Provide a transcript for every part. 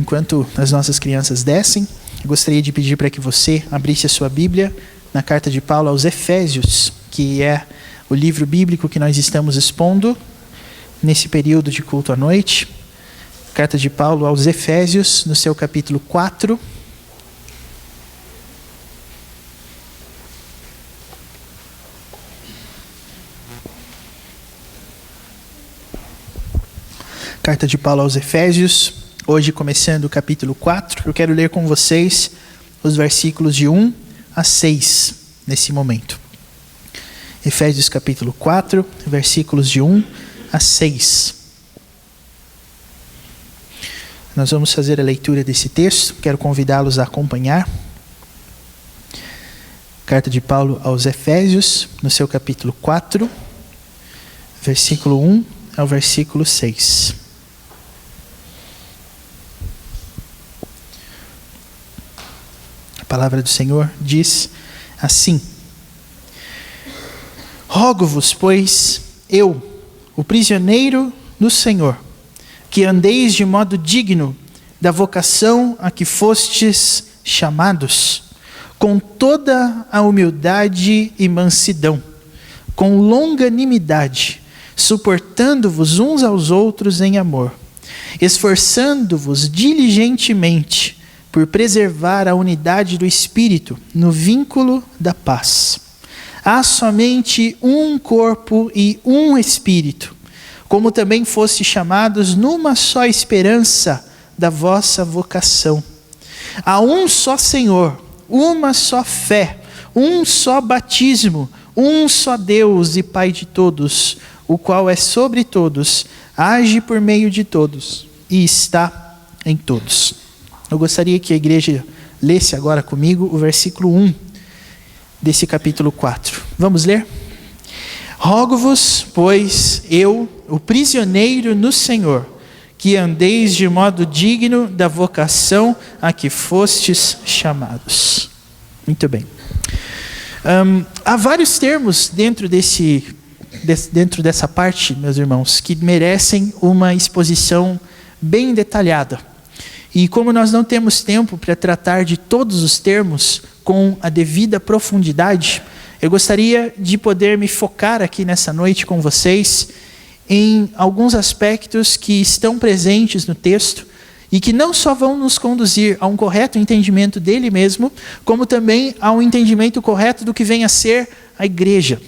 Enquanto as nossas crianças descem, eu gostaria de pedir para que você abrisse a sua Bíblia na carta de Paulo aos Efésios, que é o livro bíblico que nós estamos expondo nesse período de culto à noite. Carta de Paulo aos Efésios, no seu capítulo 4. Carta de Paulo aos Efésios, hoje começando o capítulo 4, eu quero ler com vocês os versículos de 1 a 6, nesse momento. Efésios capítulo 4, versículos de 1 a 6. Nós vamos fazer a leitura desse texto, quero convidá-los a acompanhar. Carta de Paulo aos Efésios, no seu capítulo 4, versículo 1 ao versículo 6. A palavra do Senhor diz assim: Rogo-vos, pois, eu, o prisioneiro do Senhor, que andeis de modo digno da vocação a que fostes chamados, com toda a humildade e mansidão, com longanimidade, suportando-vos uns aos outros em amor, esforçando-vos diligentemente por preservar a unidade do Espírito no vínculo da paz. Há somente um corpo e um Espírito, como também fostes chamados numa só esperança da vossa vocação. Há um só Senhor, uma só fé, um só batismo, um só Deus e Pai de todos, o qual é sobre todos, age por meio de todos e está em todos. Eu gostaria que a igreja lesse agora comigo o versículo 1 desse capítulo 4. Vamos ler? Rogo-vos, pois, eu, o prisioneiro no Senhor, que andeis de modo digno da vocação a que fostes chamados. Muito bem. Há vários termos dentro dessa parte, meus irmãos, que merecem uma exposição bem detalhada. E como nós não temos tempo para tratar de todos os termos com a devida profundidade, eu gostaria de poder me focar aqui nessa noite com vocês em alguns aspectos que estão presentes no texto e que não só vão nos conduzir a um correto entendimento dele mesmo, como também a um entendimento correto do que vem a ser a igreja.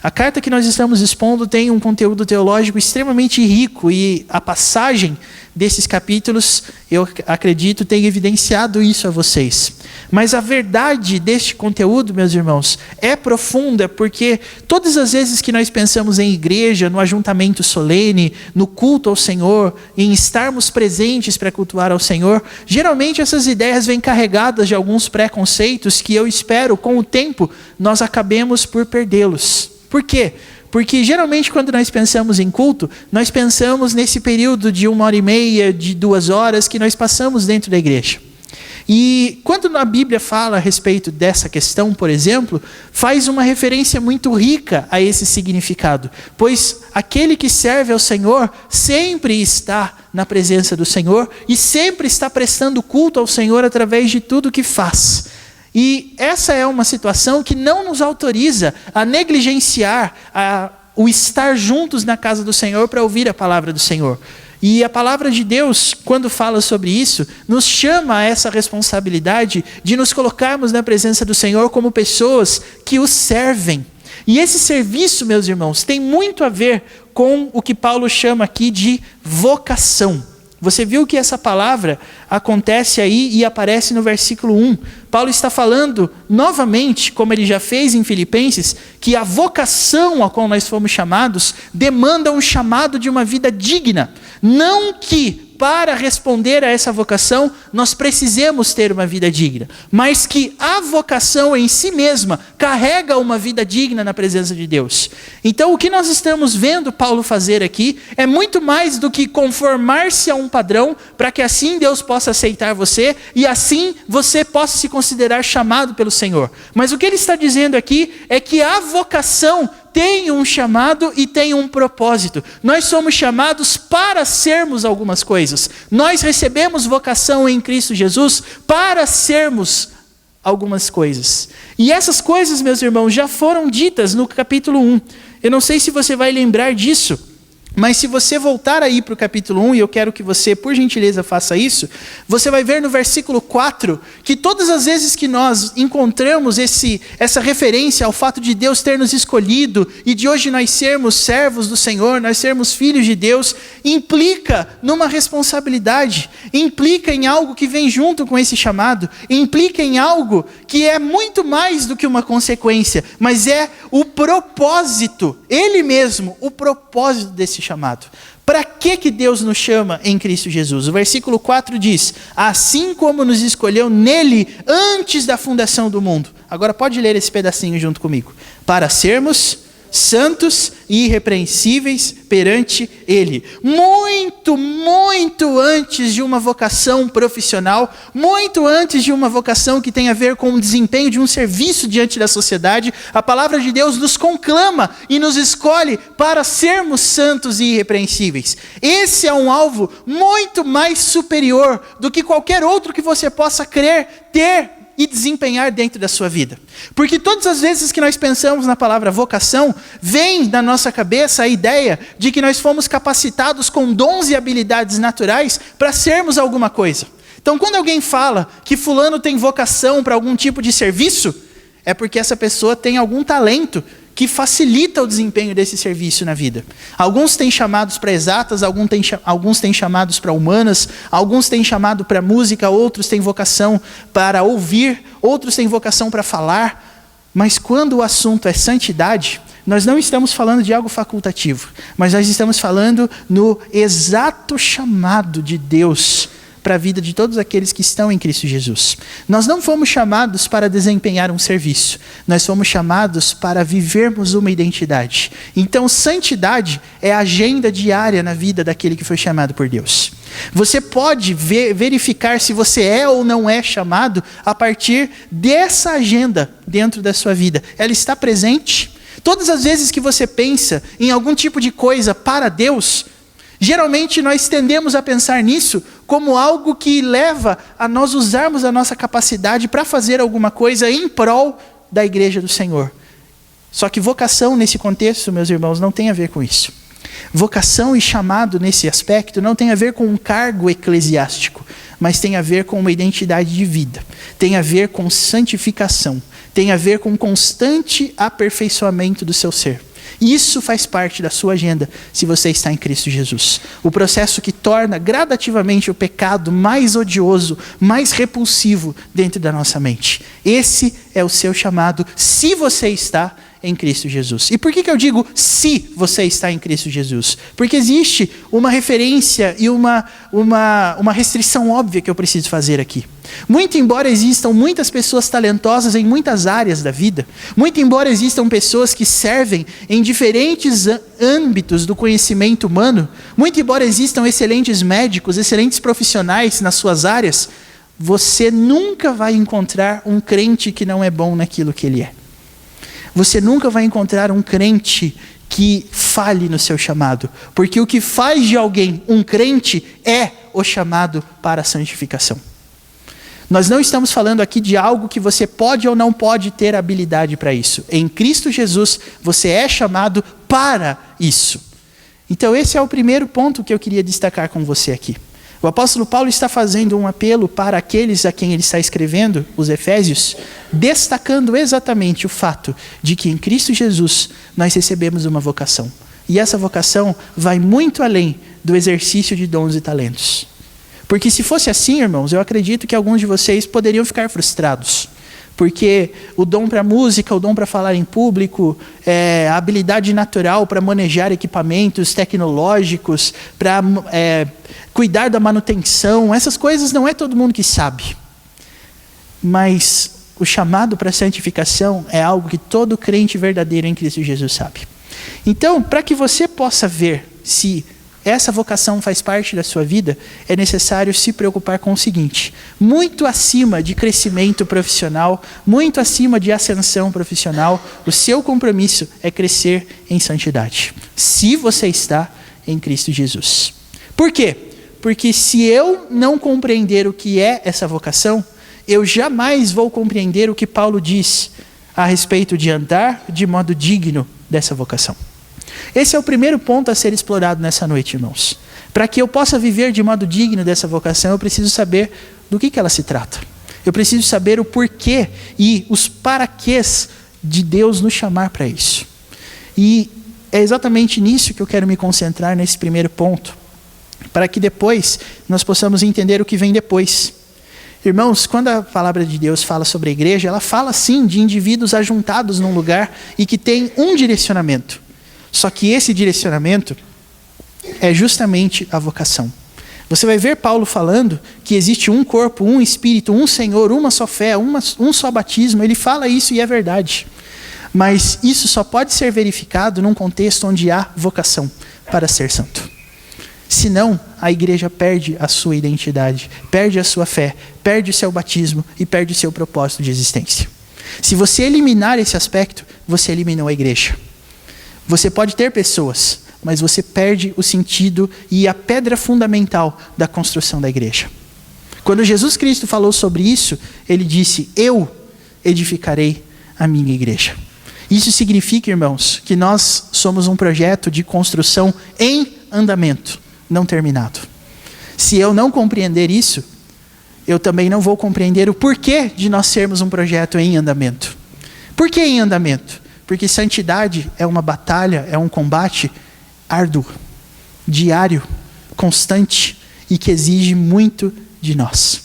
A carta que nós estamos expondo tem um conteúdo teológico extremamente rico e a passagem desses capítulos, eu acredito, tem evidenciado isso a vocês. Mas a verdade deste conteúdo, meus irmãos, é profunda, porque todas as vezes que nós pensamos em igreja, no ajuntamento solene, no culto ao Senhor, em estarmos presentes para cultuar ao Senhor, geralmente essas ideias vêm carregadas de alguns preconceitos que eu espero, com o tempo, nós acabemos por perdê-los. Por quê? Porque geralmente quando nós pensamos em culto, nós pensamos nesse período de 1h30, de 2 horas que nós passamos dentro da igreja. E quando a Bíblia fala a respeito dessa questão, por exemplo, faz uma referência muito rica a esse significado. Pois aquele que serve ao Senhor sempre está na presença do Senhor e sempre está prestando culto ao Senhor através de tudo que faz. E essa é uma situação que não nos autoriza a negligenciar o estar juntos na casa do Senhor para ouvir a palavra do Senhor. E a palavra de Deus, quando fala sobre isso, nos chama a essa responsabilidade de nos colocarmos na presença do Senhor como pessoas que o servem. E esse serviço, meus irmãos, tem muito a ver com o que Paulo chama aqui de vocação. Você viu que essa palavra acontece aí e aparece no versículo 1. Paulo está falando novamente, como ele já fez em Filipenses, que a vocação a qual nós fomos chamados demanda um chamado de uma vida digna. Não que para responder a essa vocação nós precisemos ter uma vida digna, mas que a vocação em si mesma carrega uma vida digna na presença de Deus. Então o que nós estamos vendo Paulo fazer aqui é muito mais do que conformar-se a um padrão para que assim Deus possa aceitar você e assim você possa se considerar chamado pelo Senhor. Mas o que ele está dizendo aqui é que a vocação tem um chamado e tem um propósito. Nós somos chamados para sermos algumas coisas. Nós recebemos vocação em Cristo Jesus para sermos algumas coisas. E essas coisas, meus irmãos, já foram ditas no capítulo 1. Eu não sei se você vai lembrar disso, mas se você voltar aí para o capítulo 1, e eu quero que você, por gentileza, faça isso, você vai ver no versículo 4, que todas as vezes que nós encontramos essa referência ao fato de Deus ter nos escolhido, e de hoje nós sermos servos do Senhor, nós sermos filhos de Deus, implica numa responsabilidade, implica em algo que vem junto com esse chamado, implica em algo que é muito mais do que uma consequência, mas é o propósito, ele mesmo, o propósito desse chamado. Para que Deus nos chama em Cristo Jesus? O versículo 4 diz: assim como nos escolheu nele antes da fundação do mundo. Agora pode ler esse pedacinho junto comigo. Para sermos santos e irrepreensíveis perante Ele. Muito, muito antes de uma vocação profissional, muito antes de uma vocação que tem a ver com o desempenho de um serviço diante da sociedade, a palavra de Deus nos conclama e nos escolhe para sermos santos e irrepreensíveis. Esse é um alvo muito mais superior do que qualquer outro que você possa crer ter e desempenhar dentro da sua vida. Porque todas as vezes que nós pensamos na palavra vocação, vem na nossa cabeça a ideia de que nós fomos capacitados com dons e habilidades naturais para sermos alguma coisa. Então, quando alguém fala que fulano tem vocação para algum tipo de serviço, é porque essa pessoa tem algum talento que facilita o desempenho desse serviço na vida. Alguns têm chamados para exatas, alguns têm chamados para humanas, alguns têm chamado para música, outros têm vocação para ouvir, outros têm vocação para falar. Mas quando o assunto é santidade, nós não estamos falando de algo facultativo, mas nós estamos falando no exato chamado de Deus para a vida de todos aqueles que estão em Cristo Jesus. Nós não fomos chamados para desempenhar um serviço, nós fomos chamados para vivermos uma identidade. Então, santidade é a agenda diária na vida daquele que foi chamado por Deus. Você pode verificar se você é ou não é chamado a partir dessa agenda dentro da sua vida. Ela está presente. Todas as vezes que você pensa em algum tipo de coisa para Deus, geralmente nós tendemos a pensar nisso como algo que leva a nós usarmos a nossa capacidade para fazer alguma coisa em prol da igreja do Senhor. Só que vocação nesse contexto, meus irmãos, não tem a ver com isso. Vocação e chamado nesse aspecto não tem a ver com um cargo eclesiástico, mas tem a ver com uma identidade de vida, tem a ver com santificação, tem a ver com constante aperfeiçoamento do seu ser. Isso faz parte da sua agenda se você está em Cristo Jesus. O processo que torna gradativamente o pecado mais odioso, mais repulsivo dentro da nossa mente. Esse é o seu chamado se você está em Cristo Jesus. E por que eu digo se você está em Cristo Jesus? Porque existe uma referência e uma restrição óbvia que eu preciso fazer aqui. Muito embora existam muitas pessoas talentosas em muitas áreas da vida, muito embora existam pessoas que servem em diferentes âmbitos do conhecimento humano, muito embora existam excelentes médicos, excelentes profissionais nas suas áreas, você nunca vai encontrar um crente que não é bom naquilo que ele é. Você nunca vai encontrar um crente que falhe no seu chamado, porque o que faz de alguém um crente é o chamado para a santificação. Nós não estamos falando aqui de algo que você pode ou não pode ter habilidade para isso. Em Cristo Jesus, você é chamado para isso. Então esse é o primeiro ponto que eu queria destacar com você aqui. O apóstolo Paulo está fazendo um apelo para aqueles a quem ele está escrevendo, os Efésios, destacando exatamente o fato de que em Cristo Jesus nós recebemos uma vocação. E essa vocação vai muito além do exercício de dons e talentos. Porque se fosse assim, irmãos, eu acredito que alguns de vocês poderiam ficar frustrados. Porque o dom para música, o dom para falar em público, a habilidade natural para manejar equipamentos tecnológicos, para cuidar da manutenção, essas coisas não é todo mundo que sabe. Mas o chamado para a santificação é algo que todo crente verdadeiro em Cristo Jesus sabe. Então, para que você possa ver se essa vocação faz parte da sua vida, é necessário se preocupar com o seguinte: muito acima de crescimento profissional, muito acima de ascensão profissional, o seu compromisso é crescer em santidade, se você está em Cristo Jesus. Por quê? Porque se eu não compreender o que é essa vocação, eu jamais vou compreender o que Paulo diz a respeito de andar de modo digno dessa vocação. Esse é o primeiro ponto a ser explorado nessa noite, irmãos. Para que eu possa viver de modo digno dessa vocação, eu preciso saber do que ela se trata. Eu preciso saber o porquê e os paraquês de Deus nos chamar para isso. E é exatamente nisso que eu quero me concentrar nesse primeiro ponto, para que depois nós possamos entender o que vem depois. Irmãos, quando a palavra de Deus fala sobre a igreja, ela fala sim de indivíduos ajuntados num lugar e que tem um direcionamento. Só que esse direcionamento é justamente a vocação. Você vai ver Paulo falando que existe um corpo, um espírito, um Senhor, uma só fé, um só batismo. Ele fala isso e é verdade. Mas isso só pode ser verificado num contexto onde há vocação para ser santo. Senão, a igreja perde a sua identidade, perde a sua fé, perde o seu batismo e perde o seu propósito de existência. Se você eliminar esse aspecto, você eliminou a igreja. Você pode ter pessoas, mas você perde o sentido e a pedra fundamental da construção da igreja. Quando Jesus Cristo falou sobre isso, ele disse: eu edificarei a minha igreja. Isso significa, irmãos, que nós somos um projeto de construção em andamento, não terminado. Se eu não compreender isso, eu também não vou compreender o porquê de nós sermos um projeto em andamento. Por que em andamento? Porque santidade é uma batalha, é um combate árduo, diário, constante e que exige muito de nós.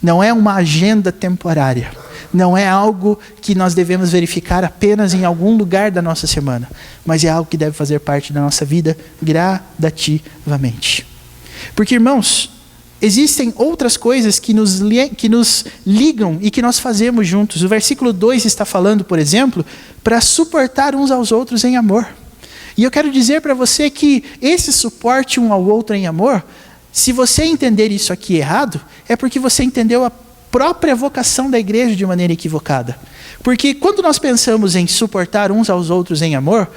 Não é uma agenda temporária. Não é algo que nós devemos verificar apenas em algum lugar da nossa semana, mas é algo que deve fazer parte da nossa vida gradativamente. Porque, irmãos, existem outras coisas que nos ligam e que nós fazemos juntos. O versículo 2 está falando, por exemplo, para suportar uns aos outros em amor. E eu quero dizer para você que esse suporte um ao outro em amor, se você entender isso aqui errado, é porque você entendeu a própria vocação da igreja de maneira equivocada. Porque quando nós pensamos em suportar uns aos outros em amor,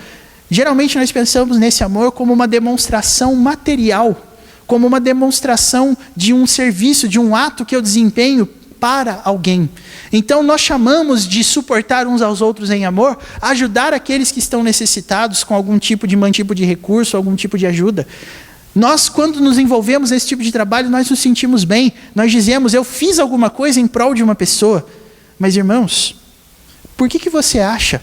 geralmente nós pensamos nesse amor como uma demonstração material, como uma demonstração de um serviço, de um ato que eu desempenho para alguém. Então nós chamamos de suportar uns aos outros em amor, ajudar aqueles que estão necessitados com algum tipo de recurso, algum tipo de ajuda. Nós, quando nos envolvemos nesse tipo de trabalho, nós nos sentimos bem. Nós dizemos: eu fiz alguma coisa em prol de uma pessoa. Mas, irmãos, por que você acha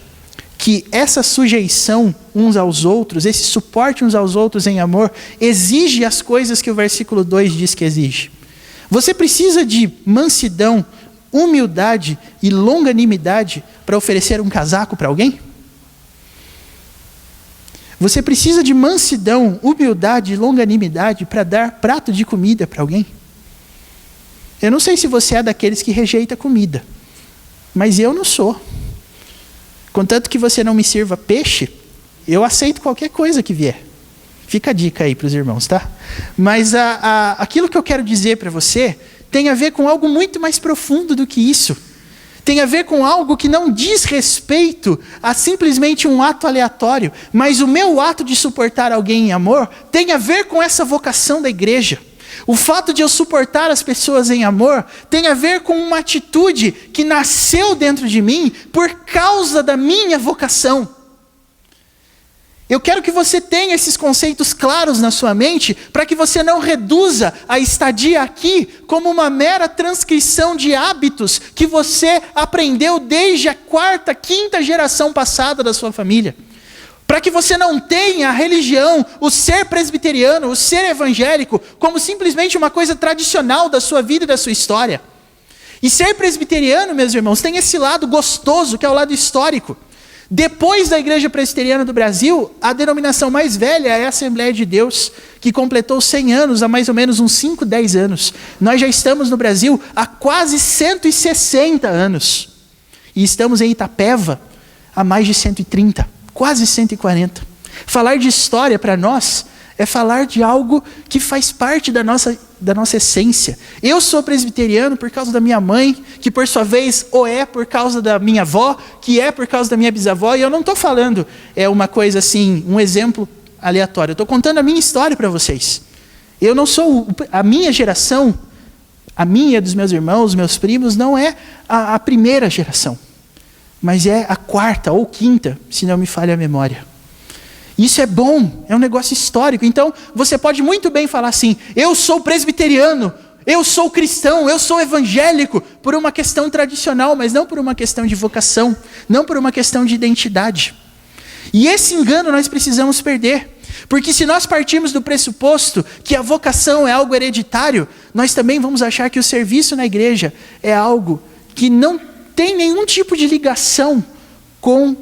que essa sujeição uns aos outros, esse suporte uns aos outros em amor, exige as coisas que o versículo 2 diz que exige? Você precisa de mansidão, humildade e longanimidade para oferecer um casaco para alguém? Você precisa de mansidão, humildade e longanimidade para dar prato de comida para alguém? Eu não sei se você é daqueles que rejeita comida, mas eu não sou. Contanto que você não me sirva peixe, eu aceito qualquer coisa que vier. Fica a dica aí para os irmãos, tá? Mas aquilo que eu quero dizer para você tem a ver com algo muito mais profundo do que isso. Tem a ver com algo que não diz respeito a simplesmente um ato aleatório, mas o meu ato de suportar alguém em amor tem a ver com essa vocação da igreja. O fato de eu suportar as pessoas em amor tem a ver com uma atitude que nasceu dentro de mim por causa da minha vocação. Eu quero que você tenha esses conceitos claros na sua mente, para que você não reduza a estadia aqui como uma mera transcrição de hábitos que você aprendeu desde a 4ª, 5ª geração passada da sua família. Para que você não tenha a religião, o ser presbiteriano, o ser evangélico, como simplesmente uma coisa tradicional da sua vida e da sua história. E ser presbiteriano, meus irmãos, tem esse lado gostoso, que é o lado histórico. Depois da Igreja Presbiteriana do Brasil, a denominação mais velha é a Assembleia de Deus, que completou 100 anos há mais ou menos uns 5, 10 anos. Nós já estamos no Brasil há quase 160 anos. E estamos em Itapeva há mais de 130, quase 140. Falar de história para nós É falar de algo que faz parte da nossa essência. Eu sou presbiteriano por causa da minha mãe, que por sua vez ou é por causa da minha avó, que é por causa da minha bisavó. E eu não estou falando uma coisa assim, um exemplo aleatório. Eu estou contando a minha história para vocês. Eu não sou, a minha geração, a minha, dos meus irmãos, meus primos, não é a primeira geração. Mas é a quarta ou quinta, se não me falha a memória. Isso é bom, é um negócio histórico. Então, você pode muito bem falar assim, eu sou presbiteriano, eu sou cristão, eu sou evangélico, por uma questão tradicional, mas não por uma questão de vocação, não por uma questão de identidade. E esse engano nós precisamos perder. Porque se nós partirmos do pressuposto que a vocação é algo hereditário, nós também vamos achar que o serviço na igreja é algo que não tem nenhum tipo de ligação com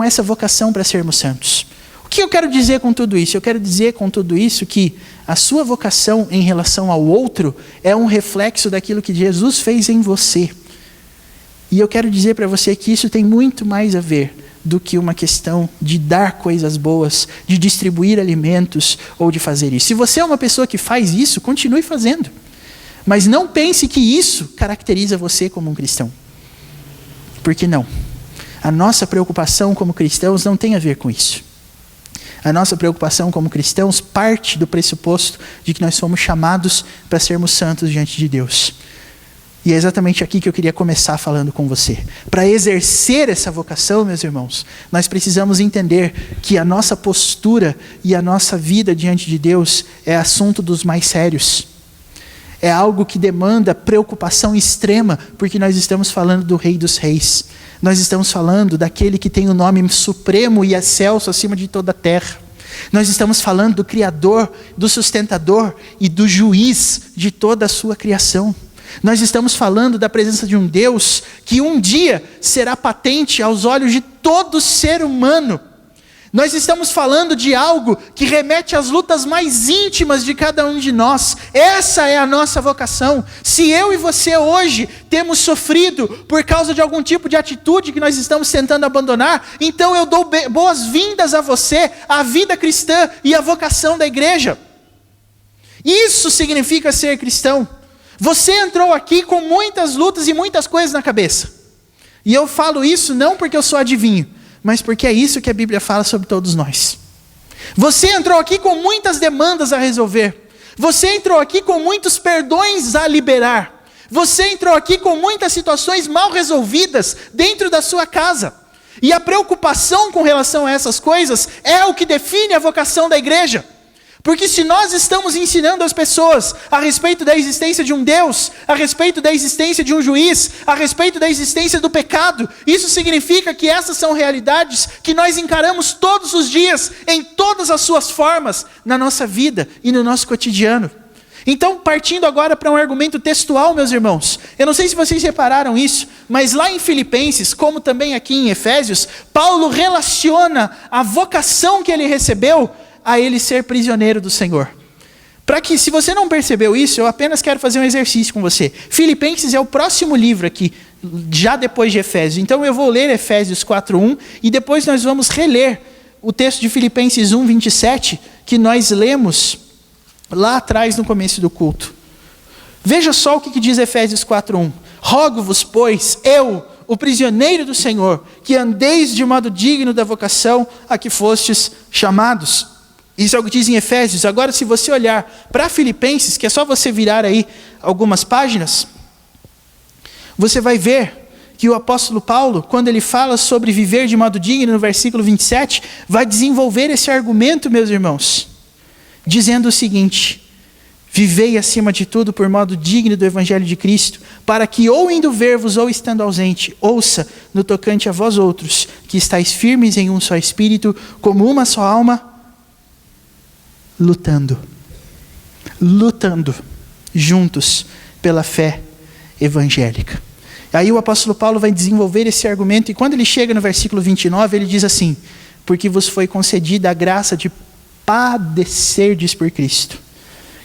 essa vocação para sermos santos. O que eu quero dizer com tudo isso? Eu quero dizer com tudo isso que a sua vocação em relação ao outro é um reflexo daquilo que Jesus fez em você. E eu quero dizer para você que isso tem muito mais a ver do que uma questão de dar coisas boas, de distribuir alimentos ou de fazer isso. Se você é uma pessoa que faz isso, continue fazendo. Mas não pense que isso caracteriza você como um cristão. Porque não. A nossa preocupação como cristãos não tem a ver com isso. A nossa preocupação como cristãos parte do pressuposto de que nós somos chamados para sermos santos diante de Deus. E é exatamente aqui que eu queria começar falando com você. Para exercer essa vocação, meus irmãos, nós precisamos entender que a nossa postura e a nossa vida diante de Deus é assunto dos mais sérios. É algo que demanda preocupação extrema, porque nós estamos falando do Rei dos Reis. Nós estamos falando daquele que tem o nome supremo e excelso acima de toda a terra. Nós estamos falando do Criador, do Sustentador e do Juiz de toda a sua criação. Nós estamos falando da presença de um Deus que um dia será patente aos olhos de todo ser humano. Nós estamos falando de algo que remete às lutas mais íntimas de cada um de nós. Essa é a nossa vocação. Se eu e você hoje temos sofrido por causa de algum tipo de atitude que nós estamos tentando abandonar, então eu dou boas-vindas a você, à vida cristã e à vocação da igreja. Isso significa ser cristão. Você entrou aqui com muitas lutas e muitas coisas na cabeça. E eu falo isso não porque eu sou adivinho, mas porque é isso que a Bíblia fala sobre todos nós. Você entrou aqui com muitas demandas a resolver. Você entrou aqui com muitos perdões a liberar. Você entrou aqui com muitas situações mal resolvidas dentro da sua casa. E a preocupação com relação a essas coisas é o que define a vocação da igreja. Porque se nós estamos ensinando as pessoas a respeito da existência de um Deus, a respeito da existência de um juiz, a respeito da existência do pecado, isso significa que essas são realidades que nós encaramos todos os dias, em todas as suas formas, na nossa vida e no nosso cotidiano. Então, partindo agora para um argumento textual, meus irmãos, eu não sei se vocês repararam isso, mas lá em Filipenses, como também aqui em Efésios, Paulo relaciona a vocação que ele recebeu a ele ser prisioneiro do Senhor. Para que, se você não percebeu isso, eu apenas quero fazer um exercício com você. Filipenses é o próximo livro aqui, já depois de Efésios. Então eu vou ler Efésios 4:1 e depois nós vamos reler o texto de Filipenses 1:27 que nós lemos lá atrás no começo do culto. Veja só o que diz Efésios 4:1. Rogo-vos, pois, eu, o prisioneiro do Senhor, que andeis de modo digno da vocação a que fostes chamados. Isso é o que diz em Efésios. Agora, se você olhar para Filipenses, que é só você virar aí algumas páginas, você vai ver que o apóstolo Paulo, quando ele fala sobre viver de modo digno, no versículo 27, vai desenvolver esse argumento, meus irmãos, dizendo o seguinte: vivei acima de tudo por modo digno do evangelho de Cristo, para que ou indo ver-vos ou estando ausente, ouça no tocante a vós outros, que estáis firmes em um só espírito, como uma só alma, lutando juntos pela fé evangélica. Aí o apóstolo Paulo vai desenvolver esse argumento, e quando ele chega no versículo 29, ele diz assim: porque vos foi concedida a graça de padecerdes por Cristo,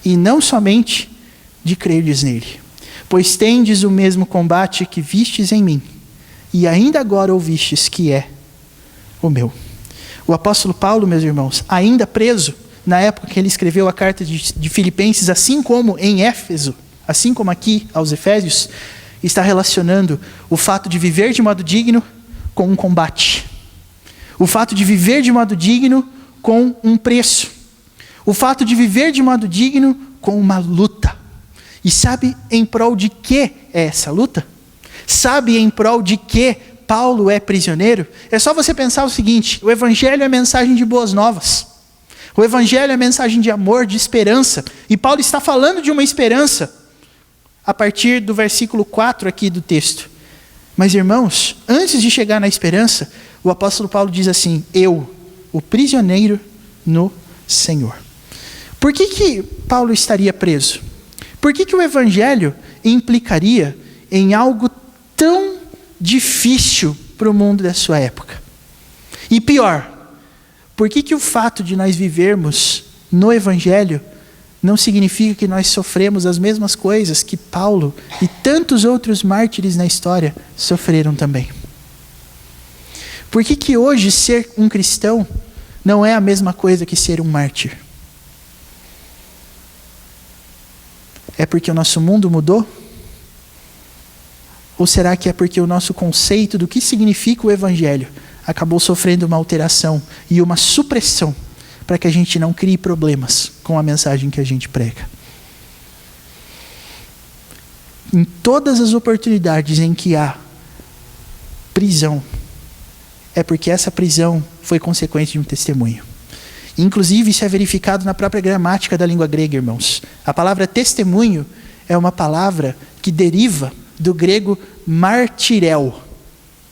e não somente de crerdes nele, pois tendes o mesmo combate que vistes em mim, e ainda agora ouvistes que é o meu. O apóstolo Paulo, meus irmãos, ainda preso, na época que ele escreveu a carta de Filipenses, assim como em Éfeso, assim como aqui aos Efésios, está relacionando o fato de viver de modo digno com um combate. O fato de viver de modo digno com um preço. O fato de viver de modo digno com uma luta. E sabe em prol de que é essa luta? Sabe em prol de que Paulo é prisioneiro? É só você pensar o seguinte: o evangelho é mensagem de boas novas. O evangelho é mensagem de amor, de esperança. E Paulo está falando de uma esperança a partir do versículo 4 aqui do texto. Mas irmãos, antes de chegar na esperança, o apóstolo Paulo diz assim: eu, o prisioneiro no Senhor. Por que Paulo estaria preso? Por que o evangelho implicaria em algo tão difícil para o mundo da sua época? E pior, por que o fato de nós vivermos no evangelho não significa que nós sofremos as mesmas coisas que Paulo e tantos outros mártires na história sofreram também? Por que hoje ser um cristão não é a mesma coisa que ser um mártir? É porque o nosso mundo mudou? Ou será que é porque o nosso conceito do que significa o evangelho acabou sofrendo uma alteração e uma supressão para que a gente não crie problemas com a mensagem que a gente prega? Em todas as oportunidades em que há prisão, é porque essa prisão foi consequência de um testemunho. Inclusive, isso é verificado na própria gramática da língua grega, irmãos. A palavra testemunho é uma palavra que deriva do grego martirel,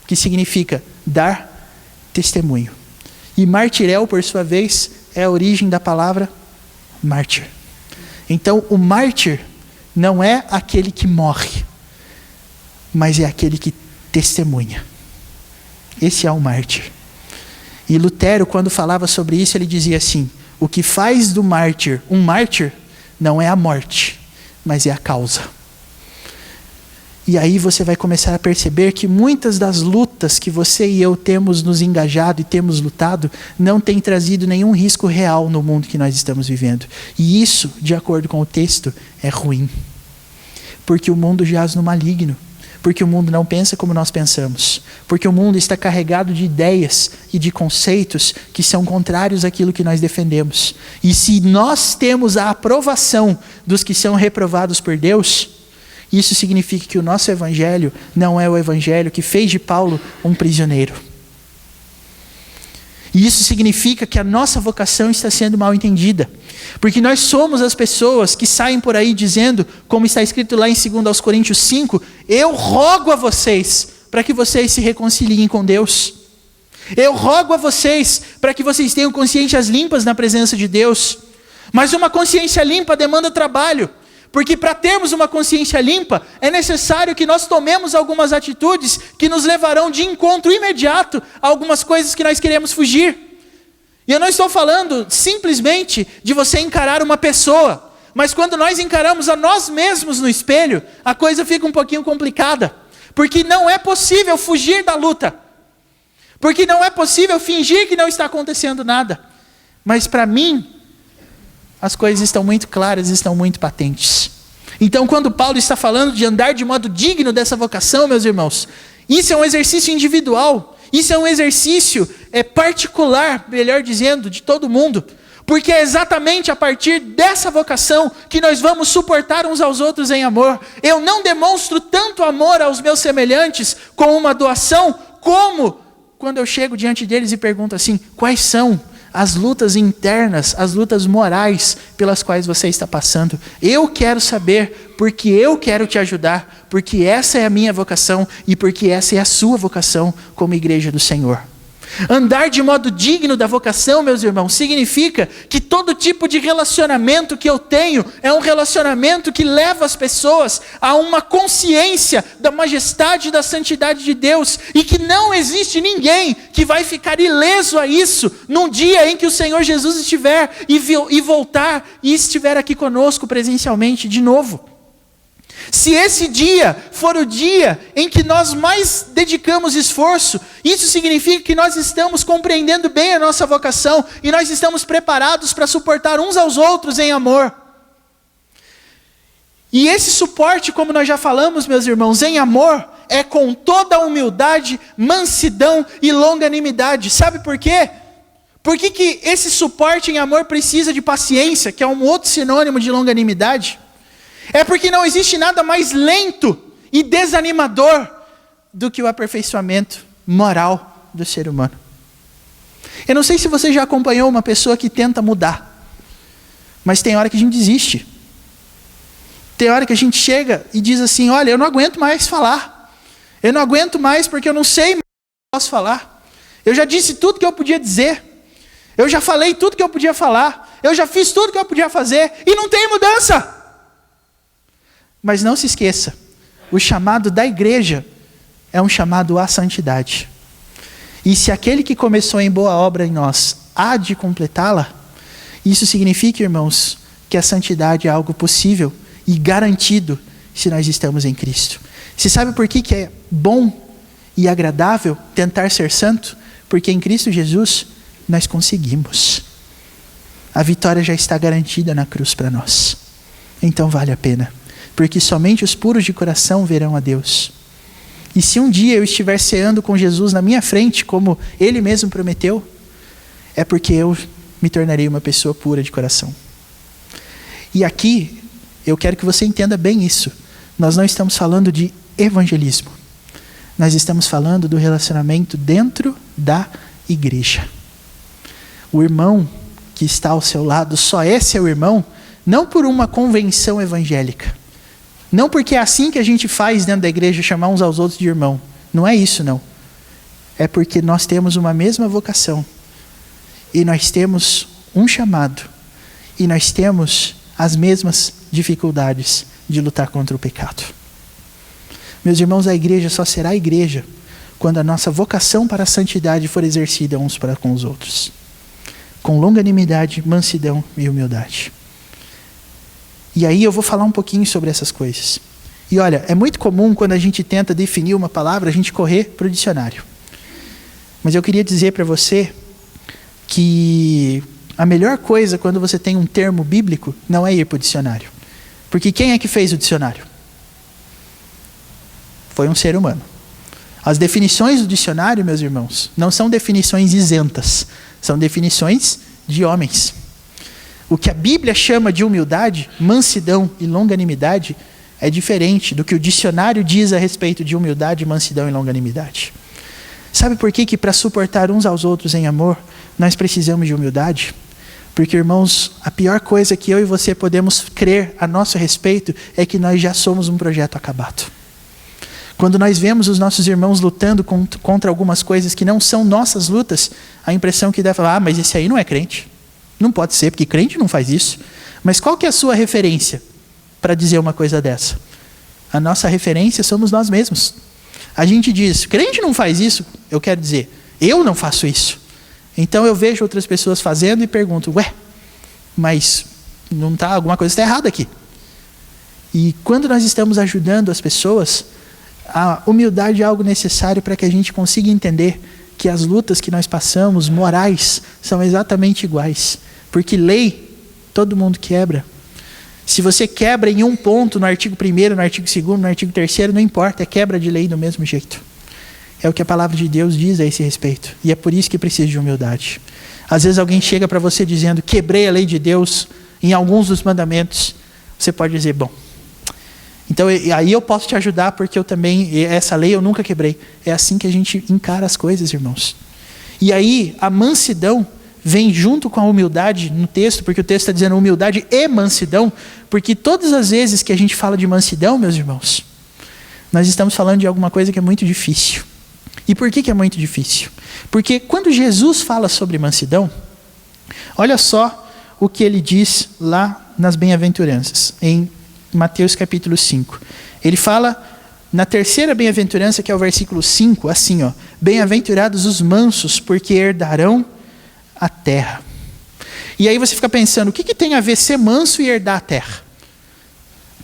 que significa dar testemunho. E martirel, por sua vez, é a origem da palavra mártir. Então, o mártir não é aquele que morre, mas é aquele que testemunha. Esse é o mártir. E Lutero, quando falava sobre isso, ele dizia assim: o que faz do mártir um mártir não é a morte, mas é a causa. E aí você vai começar a perceber que muitas das lutas que você e eu temos nos engajado e temos lutado não tem trazido nenhum risco real no mundo que nós estamos vivendo. E isso, de acordo com o texto, é ruim. Porque o mundo jaz no maligno. Porque o mundo não pensa como nós pensamos. Porque o mundo está carregado de ideias e de conceitos que são contrários àquilo que nós defendemos. E se nós temos a aprovação dos que são reprovados por Deus, isso significa que o nosso evangelho não é o evangelho que fez de Paulo um prisioneiro. E isso significa que a nossa vocação está sendo mal entendida. Porque nós somos as pessoas que saem por aí dizendo, como está escrito lá em 2 Coríntios 5, eu rogo a vocês para que vocês se reconciliem com Deus. Eu rogo a vocês para que vocês tenham consciências limpas na presença de Deus. Mas uma consciência limpa demanda trabalho. Porque para termos uma consciência limpa, é necessário que nós tomemos algumas atitudes que nos levarão de encontro imediato a algumas coisas que nós queremos fugir. E eu não estou falando simplesmente de você encarar uma pessoa, mas quando nós encaramos a nós mesmos no espelho, a coisa fica um pouquinho complicada. Porque não é possível fugir da luta. Porque não é possível fingir que não está acontecendo nada. Mas para mim, as coisas estão muito claras, estão muito patentes. Então, quando Paulo está falando de andar de modo digno dessa vocação, meus irmãos, isso é um exercício individual, isso é um exercício particular, melhor dizendo, de todo mundo, porque é exatamente a partir dessa vocação que nós vamos suportar uns aos outros em amor. Eu não demonstro tanto amor aos meus semelhantes com uma doação, como quando eu chego diante deles e pergunto assim: quais são as lutas internas, as lutas morais pelas quais você está passando? Eu quero saber, porque eu quero te ajudar, porque essa é a minha vocação e porque essa é a sua vocação como igreja do Senhor. Andar de modo digno da vocação, meus irmãos, significa que todo tipo de relacionamento que eu tenho é um relacionamento que leva as pessoas a uma consciência da majestade e da santidade de Deus, e que não existe ninguém que vai ficar ileso a isso num dia em que o Senhor Jesus estiver e voltar e estiver aqui conosco presencialmente de novo. Se esse dia for o dia em que nós mais dedicamos esforço, isso significa que nós estamos compreendendo bem a nossa vocação e nós estamos preparados para suportar uns aos outros em amor. E esse suporte, como nós já falamos, meus irmãos, em amor, é com toda a humildade, mansidão e longanimidade. Sabe por quê? Por que esse suporte em amor precisa de paciência, que é um outro sinônimo de longanimidade? É porque não existe nada mais lento e desanimador do que o aperfeiçoamento moral do ser humano. Eu não sei se você já acompanhou uma pessoa que tenta mudar, mas tem hora que a gente desiste. Tem hora que a gente chega e diz assim, olha, eu não aguento mais falar. Eu não aguento mais porque eu não sei mais o que eu posso falar. Eu já disse tudo que eu podia dizer. Eu já falei tudo que eu podia falar. Eu já fiz tudo que eu podia fazer e não tem mudança. Mas não se esqueça, o chamado da igreja é um chamado à santidade. E se aquele que começou em boa obra em nós há de completá-la, isso significa, irmãos, que a santidade é algo possível e garantido se nós estamos em Cristo. Você sabe por que é bom e agradável tentar ser santo? Porque em Cristo Jesus nós conseguimos. A vitória já está garantida na cruz para nós. Então vale a pena. Porque somente os puros de coração verão a Deus. E se um dia eu estiver ceando com Jesus na minha frente, como Ele mesmo prometeu, é porque eu me tornarei uma pessoa pura de coração. E aqui, eu quero que você entenda bem isso. Nós não estamos falando de evangelismo. Nós estamos falando do relacionamento dentro da igreja. O irmão que está ao seu lado só é seu irmão, não por uma convenção evangélica. Não porque é assim que a gente faz dentro da igreja, chamar uns aos outros de irmão. Não é isso, não. É porque nós temos uma mesma vocação. E nós temos um chamado. E nós temos as mesmas dificuldades de lutar contra o pecado. Meus irmãos, a igreja só será igreja quando a nossa vocação para a santidade for exercida uns para com os outros. Com longanimidade, mansidão e humildade. E aí eu vou falar um pouquinho sobre essas coisas. E olha, é muito comum quando a gente tenta definir uma palavra, a gente correr para o dicionário. Mas eu queria dizer para você que a melhor coisa quando você tem um termo bíblico não é ir para o dicionário. Porque quem é que fez o dicionário? Foi um ser humano. As definições do dicionário, meus irmãos, não são definições isentas. São definições de homens. O que a Bíblia chama de humildade, mansidão e longanimidade é diferente do que o dicionário diz a respeito de humildade, mansidão e longanimidade. Sabe por que para suportar uns aos outros em amor, nós precisamos de humildade? Porque, irmãos, a pior coisa que eu e você podemos crer a nosso respeito é que nós já somos um projeto acabado. Quando nós vemos os nossos irmãos lutando contra algumas coisas que não são nossas lutas, a impressão que dá falar, mas esse aí não é crente. Não pode ser, porque crente não faz isso. Mas qual que é a sua referência para dizer uma coisa dessa? A nossa referência somos nós mesmos. A gente diz, crente não faz isso. Eu quero dizer, eu não faço isso. Então eu vejo outras pessoas fazendo e pergunto, mas não tá, alguma coisa está errada aqui. E quando nós estamos ajudando as pessoas, a humildade é algo necessário para que a gente consiga entender que as lutas que nós passamos, morais, são exatamente iguais. Porque lei, todo mundo quebra. Se você quebra em um ponto, no artigo 1º, no artigo 2º, no artigo 3º, não importa, é quebra de lei do mesmo jeito. É o que a palavra de Deus diz a esse respeito. E é por isso que precisa de humildade. Às vezes alguém chega para você dizendo, quebrei a lei de Deus em alguns dos mandamentos. Você pode dizer, bom, então aí eu posso te ajudar porque eu também, essa lei eu nunca quebrei. É assim que a gente encara as coisas, irmãos. E aí a mansidão vem junto com a humildade no texto, porque o texto está dizendo humildade e mansidão, porque todas as vezes que a gente fala de mansidão, meus irmãos, nós estamos falando de alguma coisa que é muito difícil. E por que é muito difícil? Porque quando Jesus fala sobre mansidão, olha só o que ele diz lá nas bem-aventuranças, em Mateus capítulo 5. Ele fala na terceira bem-aventurança, que é o versículo 5, assim, bem-aventurados os mansos, porque herdarão a terra. E aí você fica pensando, o que tem a ver ser manso e herdar a terra?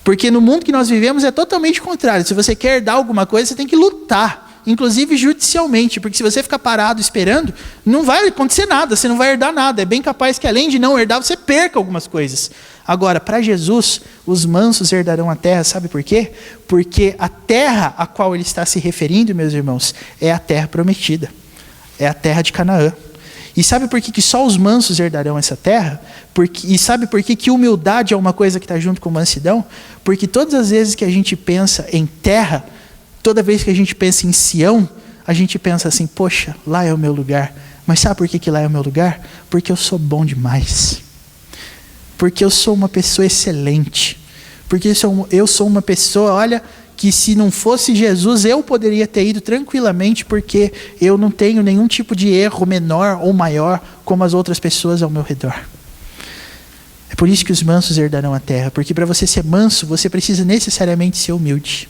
Porque no mundo que nós vivemos é totalmente contrário. Se você quer herdar alguma coisa, você tem que lutar, inclusive judicialmente, porque se você ficar parado esperando, não vai acontecer nada, você não vai herdar nada. É bem capaz que além de não herdar, você perca algumas coisas. Agora, para Jesus, os mansos herdarão a terra, sabe por quê? Porque a terra a qual ele está se referindo, meus irmãos, é a terra prometida, é a terra de Canaã. E sabe por que só os mansos herdarão essa terra? E sabe por que humildade é uma coisa que está junto com mansidão? Porque todas as vezes que a gente pensa em terra, toda vez que a gente pensa em Sião, a gente pensa assim, poxa, lá é o meu lugar. Mas sabe por que lá é o meu lugar? Porque eu sou bom demais. Porque eu sou uma pessoa excelente. Porque eu sou uma pessoa, olha, que se não fosse Jesus, eu poderia ter ido tranquilamente, porque eu não tenho nenhum tipo de erro menor ou maior, como as outras pessoas ao meu redor. É por isso que os mansos herdarão a terra, porque para você ser manso, você precisa necessariamente ser humilde.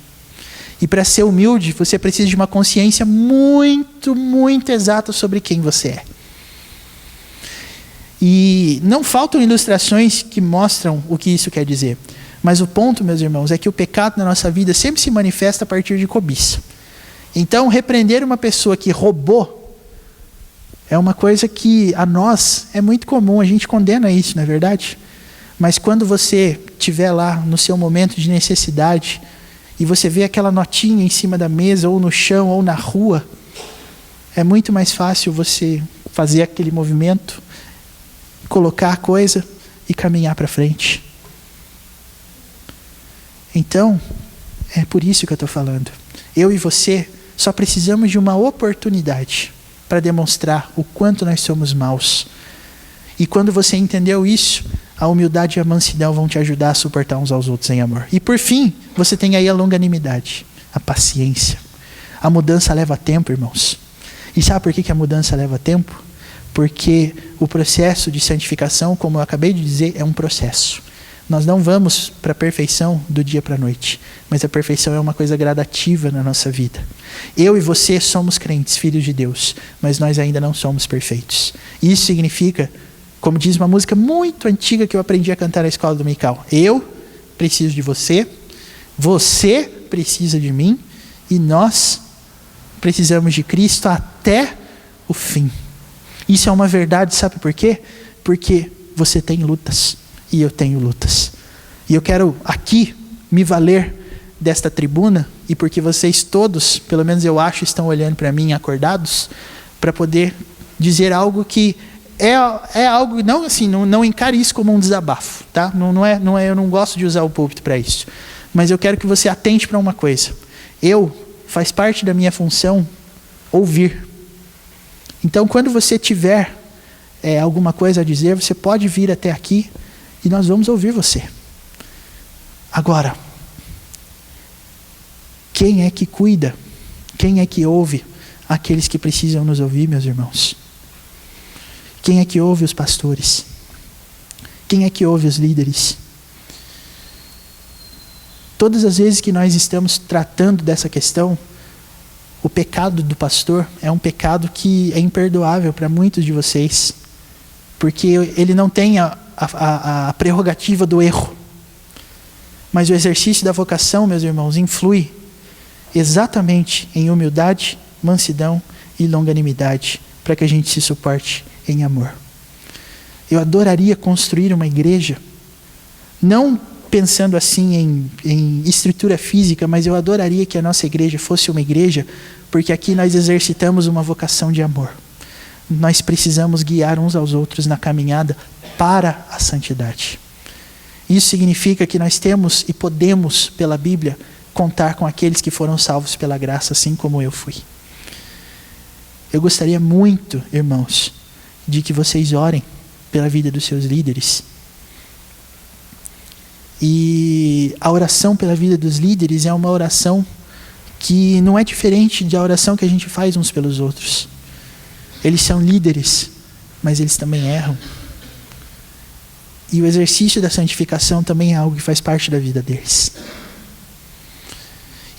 E para ser humilde, você precisa de uma consciência muito, muito exata sobre quem você é. E não faltam ilustrações que mostram o que isso quer dizer. Mas o ponto, meus irmãos, é que o pecado na nossa vida sempre se manifesta a partir de cobiça. Então, repreender uma pessoa que roubou é uma coisa que a nós é muito comum, a gente condena isso, não é verdade? Mas quando você estiver lá no seu momento de necessidade e você vê aquela notinha em cima da mesa, ou no chão, ou na rua, é muito mais fácil você fazer aquele movimento, colocar a coisa e caminhar para frente. Então, é por isso que eu estou falando. Eu e você só precisamos de uma oportunidade para demonstrar o quanto nós somos maus. E quando você entendeu isso, a humildade e a mansidão vão te ajudar a suportar uns aos outros em amor. E por fim, você tem aí a longanimidade, a paciência. A mudança leva tempo, irmãos. E sabe por que a mudança leva tempo? Porque o processo de santificação, como eu acabei de dizer, é um processo. Nós não vamos para a perfeição do dia para a noite, mas a perfeição é uma coisa gradativa na nossa vida. Eu e você somos crentes, filhos de Deus, mas nós ainda não somos perfeitos. Isso significa, como diz uma música muito antiga que eu aprendi a cantar na escola dominical, eu preciso de você, você precisa de mim, e nós precisamos de Cristo até o fim. Isso é uma verdade, sabe por quê? Porque você tem lutas e eu tenho lutas. E eu quero aqui me valer desta tribuna, e porque vocês todos, pelo menos eu acho, estão olhando para mim acordados, para poder dizer algo que é algo, não assim, não encare isso como um desabafo, tá? Não é, eu não gosto de usar o púlpito para isso. Mas eu quero que você atente para uma coisa. Faz parte da minha função ouvir. Então, quando você tiver alguma coisa a dizer, você pode vir até aqui e nós vamos ouvir você. Agora, quem é que cuida? Quem é que ouve aqueles que precisam nos ouvir, meus irmãos? Quem é que ouve os pastores? Quem é que ouve os líderes? Todas as vezes que nós estamos tratando dessa questão, o pecado do pastor é um pecado que é imperdoável para muitos de vocês, porque ele não tem a prerrogativa do erro. Mas o exercício da vocação, meus irmãos, influi exatamente em humildade, mansidão e longanimidade, para que a gente se suporte em amor. Eu adoraria construir uma igreja, não pensando assim em estrutura física, mas eu adoraria que a nossa igreja fosse uma igreja, porque aqui nós exercitamos uma vocação de amor. Nós precisamos guiar uns aos outros na caminhada para a santidade. Isso significa que nós temos e podemos, pela Bíblia, contar com aqueles que foram salvos pela graça, assim como eu fui. Eu gostaria muito, irmãos, de que vocês orem pela vida dos seus líderes. E a oração pela vida dos líderes é uma oração que não é diferente da oração que a gente faz uns pelos outros. Eles são líderes, mas eles também erram. E o exercício da santificação também é algo que faz parte da vida deles.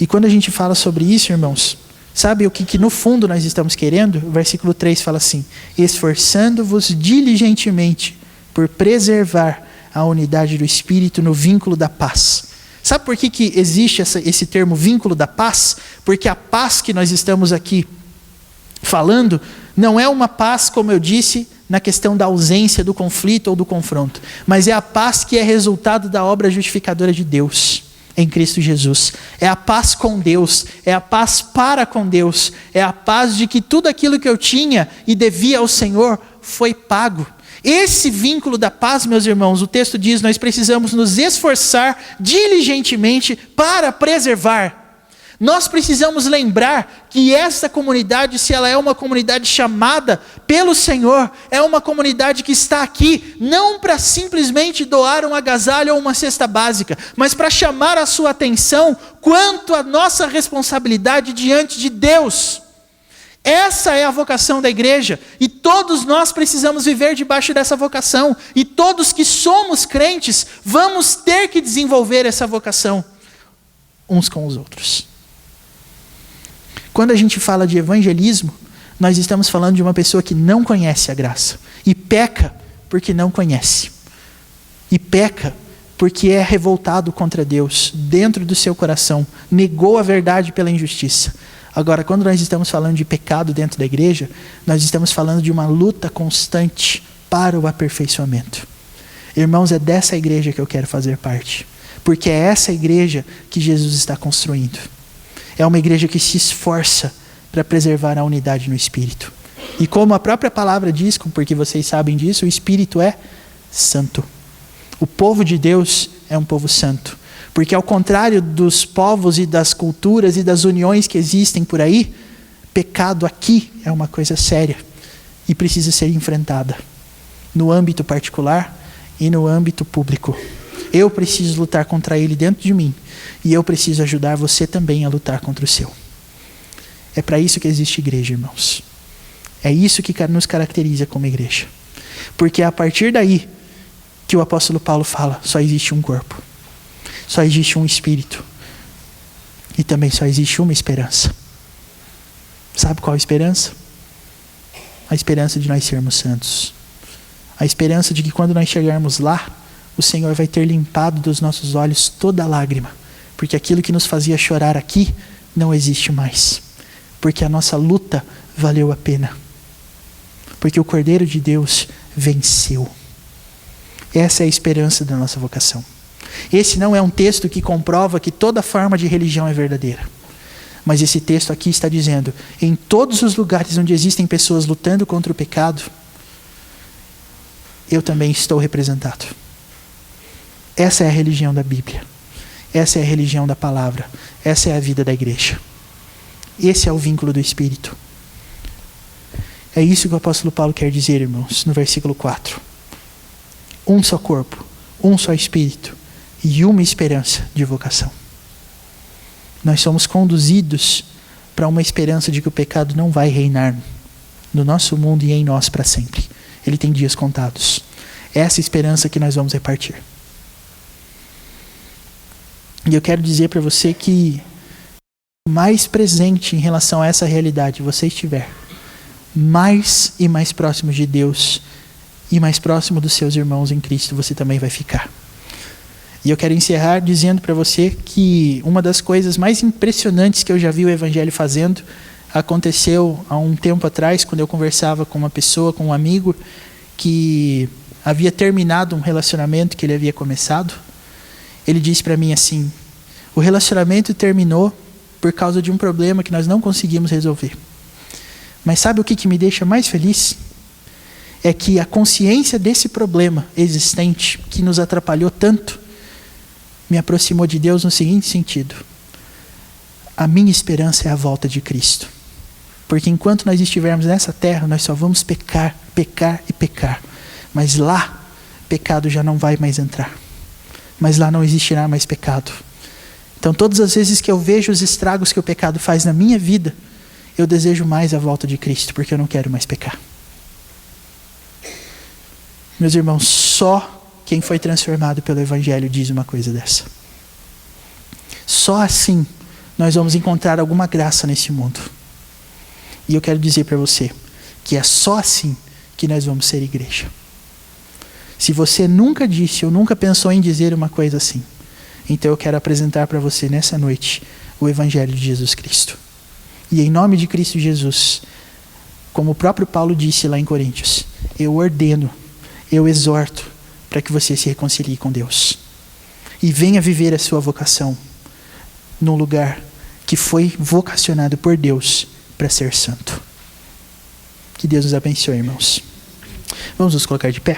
E quando a gente fala sobre isso, irmãos, sabe o que no fundo nós estamos querendo? O versículo 3 fala assim: esforçando-vos diligentemente por preservar a unidade do Espírito no vínculo da paz. Sabe por que existe esse termo vínculo da paz? Porque a paz que nós estamos aqui falando não é uma paz, como eu disse, na questão da ausência do conflito ou do confronto, mas é a paz que é resultado da obra justificadora de Deus em Cristo Jesus. É a paz com Deus, é a paz para com Deus, é a paz de que tudo aquilo que eu tinha e devia ao Senhor foi pago. Esse vínculo da paz, meus irmãos, o texto diz, nós precisamos nos esforçar diligentemente para preservar. Nós precisamos lembrar que essa comunidade, se ela é uma comunidade chamada pelo Senhor, é uma comunidade que está aqui, não para simplesmente doar um agasalho ou uma cesta básica, mas para chamar a sua atenção quanto à nossa responsabilidade diante de Deus. Essa é a vocação da igreja, e todos nós precisamos viver debaixo dessa vocação, e todos que somos crentes, vamos ter que desenvolver essa vocação uns com os outros. Quando a gente fala de evangelismo, nós estamos falando de uma pessoa que não conhece a graça, e peca porque não conhece, e peca porque é revoltado contra Deus, dentro do seu coração, negou a verdade pela injustiça. Agora, quando nós estamos falando de pecado dentro da igreja, nós estamos falando de uma luta constante para o aperfeiçoamento. Irmãos, é dessa igreja que eu quero fazer parte, porque é essa igreja que Jesus está construindo. É uma igreja que se esforça para preservar a unidade no Espírito. E como a própria palavra diz, porque vocês sabem disso, o Espírito é santo. O povo de Deus é um povo santo. Porque ao contrário dos povos e das culturas e das uniões que existem por aí, pecado aqui é uma coisa séria e precisa ser enfrentada no âmbito particular e no âmbito público. Eu preciso lutar contra ele dentro de mim e eu preciso ajudar você também a lutar contra o seu. É para isso que existe igreja, irmãos. É isso que nos caracteriza como igreja. Porque é a partir daí que o apóstolo Paulo fala, só existe um corpo. Só existe um Espírito. E também só existe uma esperança. Sabe qual a esperança? A esperança de nós sermos santos. A esperança de que quando nós chegarmos lá, o Senhor vai ter limpado dos nossos olhos toda lágrima. Porque aquilo que nos fazia chorar aqui não existe mais. Porque a nossa luta valeu a pena. Porque o Cordeiro de Deus venceu. Essa é a esperança da nossa vocação. Esse não é um texto que comprova que toda forma de religião é verdadeira. Mas esse texto aqui está dizendo, em todos os lugares onde existem pessoas lutando contra o pecado, eu também estou representado. Essa é a religião da Bíblia. Essa é a religião da palavra. Essa é a vida da igreja. Esse é o vínculo do Espírito. É isso que o apóstolo Paulo quer dizer, irmãos, no versículo 4. Um só corpo, um só Espírito e uma esperança de vocação. Nós somos conduzidos para uma esperança de que o pecado não vai reinar no nosso mundo e em nós para sempre. Ele tem dias contados. É essa esperança que nós vamos repartir. E eu quero dizer para você que mais presente em relação a essa realidade você estiver, mais e mais próximo de Deus e mais próximo dos seus irmãos em Cristo você também vai ficar. E eu quero encerrar dizendo para você que uma das coisas mais impressionantes que eu já vi o Evangelho fazendo aconteceu há um tempo atrás, quando eu conversava com uma pessoa, com um amigo, que havia terminado um relacionamento que ele havia começado. Ele disse para mim assim, o relacionamento terminou por causa de um problema que nós não conseguimos resolver. Mas sabe o que me deixa mais feliz? É que a consciência desse problema existente, que nos atrapalhou tanto, me aproximou de Deus no seguinte sentido. A minha esperança é a volta de Cristo. Porque enquanto nós estivermos nessa terra, nós só vamos pecar, pecar e pecar. Mas lá, pecado já não vai mais entrar. Mas lá não existirá mais pecado. Então todas as vezes que eu vejo os estragos que o pecado faz na minha vida, eu desejo mais a volta de Cristo, porque eu não quero mais pecar. Meus irmãos, só quem foi transformado pelo Evangelho diz uma coisa dessa. Só assim nós vamos encontrar alguma graça nesse mundo. E eu quero dizer para você que é só assim que nós vamos ser igreja. Se você nunca disse ou nunca pensou em dizer uma coisa assim, Então eu quero apresentar para você nessa noite o Evangelho de Jesus Cristo. E em nome de Cristo Jesus, como o próprio Paulo disse lá em Coríntios, eu ordeno, eu exorto para que você se reconcilie com Deus. E venha viver a sua vocação num lugar que foi vocacionado por Deus para ser santo. Que Deus nos abençoe, irmãos. Vamos nos colocar de pé?